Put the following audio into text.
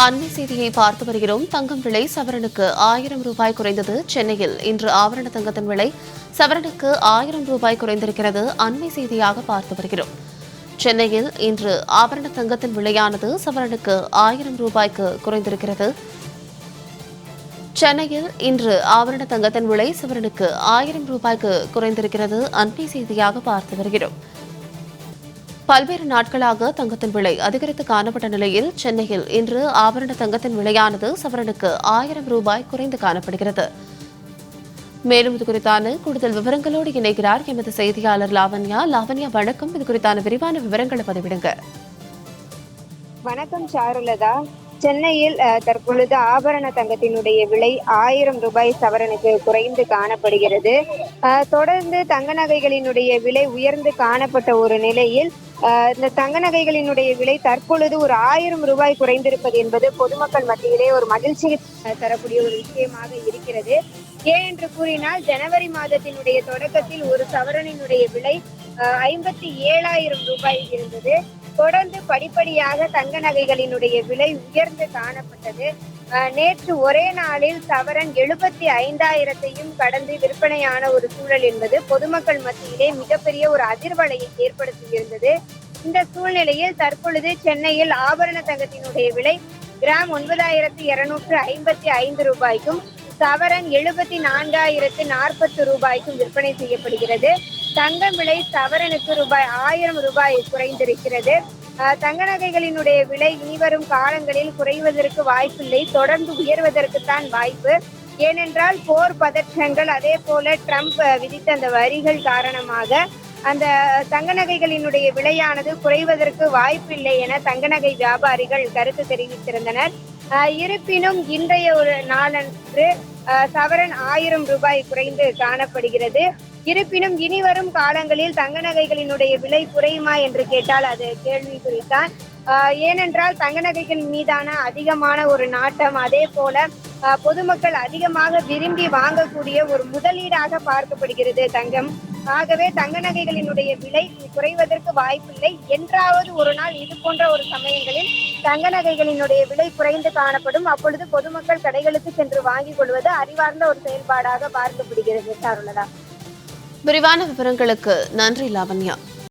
அண்மை செய்தியை பார்த்து வருகிறோம். தங்கம் விலை சவரனுக்கு 1000 ரூபாய் குறைந்தது. சென்னையில் இன்று ஆபரண தங்கத்தின் விலை சவரனுக்கு 1000 ரூபாய் குறைந்திருக்கிறது. அண்மை செய்தியாக பார்த்து வருகிறோம். சென்னையில் இன்று ஆபரண தங்கத்தின் விலையானது சவரனுக்கு 1000 ரூபாய்க்கு குறைந்திருக்கிறது. சென்னையில் இன்று ஆபரண தங்கத்தின் விலை சவரனுக்கு 1000 ரூபாய்க்கு குறைந்திருக்கிறது. அண்மை செய்தியாக பார்த்து வருகிறோம். பல்வேறு நாட்களாக தங்கத்தின் விலை அதிகரித்து காணப்பட்ட நிலையில் சென்னையில் இன்று ஆபரண தங்கத்தின் விலையானது சவரனுக்கு 1000 ரூபாய் குறைந்து காணப்படுகிறது. மேலும் இது குறித்தான கூடுதல் விவரங்களோடு இணைகிறார் எமது செய்தியாளர் லாவண்யா. லாவண்யா, வணக்கம். இது குறித்தான விரிவான விவரங்களை பதிவிடுங்க. வணக்கம் சாருலதா. சென்னையில் தற்பொழுது ஆபரண தங்கத்தினுடைய விலை 1000 ரூபாய் சவரனுக்கு குறைந்து காணப்படுகிறது. தொடர்ந்து தங்க நகைகளினுடைய விலை உயர்ந்து காணப்பட்ட ஒரு நிலையில் இந்த தங்க நகைகளினுடைய விலை தற்பொழுது ஒரு 1000 ரூபாய் குறைந்திருப்பது என்பது பொதுமக்கள் மத்தியிலே ஒரு மகிழ்ச்சி தரக்கூடிய ஒரு விஷயமாக இருக்கிறது. ஏன் என்று கூறினால், ஜனவரி மாதத்தினுடைய தொடக்கத்தில் ஒரு சவரனினுடைய விலை 57,000 ரூபாய் இருந்தது. தொடர்ந்து படிப்படியாக தங்க நகைகளினுடைய விலை உயர்ந்து காணப்பட்டது. நேற்று ஒரே நாளில் சவரன் 75,000 கடந்து விற்பனையான ஒரு சூழல் என்பது பொதுமக்கள் மத்தியிலே மிகப்பெரிய ஒரு அதிர்வலையை ஏற்படுத்தியிருந்தது. இந்த சூழ்நிலையில் தற்பொழுது சென்னையில் ஆபரண தங்கத்தினுடைய விலை கிராம் 9,255 ரூபாய்க்கும் சவரன் 74,040 ரூபாய்க்கும் விற்பனை செய்யப்படுகிறது. தங்கம் விலை சவரனுக்கு ரூபாய் 1000 குறைந்திருக்கிறது. தங்க நகைகளினுடைய விலை இனிவரும் காலங்களில் குறைவதற்கு வாய்ப்பில்லை, தொடர்ந்து உயர்வதற்குத்தான் வாய்ப்பு. ஏனென்றால் போர் பதற்றங்கள், அதே போல ட்ரம்ப் விதித்த அந்த வரிகள் காரணமாக அந்த தங்க நகைகளினுடைய விலையானது குறைவதற்கு வாய்ப்பில்லை என தங்க நகை வியாபாரிகள் கருத்து தெரிவித்திருந்தனர். இருப்பினும் இன்றைய ஒரு நாளன்று சவரன் 1000 ரூபாய் குறைந்து காணப்படுகிறது. இருப்பினும் இனி வரும் காலங்களில் தங்க நகைகளினுடைய விலை குறையுமா என்று கேட்டால் அது கேள்விக்குறித்தான். ஏனென்றால் தங்க நகைகள் மீதான அதிகமான ஒரு நாட்டம், அதே போல பொதுமக்கள் அதிகமாக விரும்பி வாங்கக்கூடிய ஒரு முதலீடாக பார்க்கப்படுகிறது தங்கம். ஆகவே தங்க நகைகளினுடைய விலை குறைவதற்கு வாய்ப்பில்லை. என்றாவது ஒரு நாள் இது போன்ற ஒரு சமயங்களில் தங்க நகைகளினுடைய விலை குறைந்து காணப்படும். அப்பொழுது பொதுமக்கள் கடைகளுக்கு சென்று வாங்கிக் கொள்வது அறிவார்ந்த ஒரு செயல்பாடாக பார்க்கப்படுகிறது. சாருலதா, விரிவான விவரங்களுக்கு நன்றி லாவண்யா.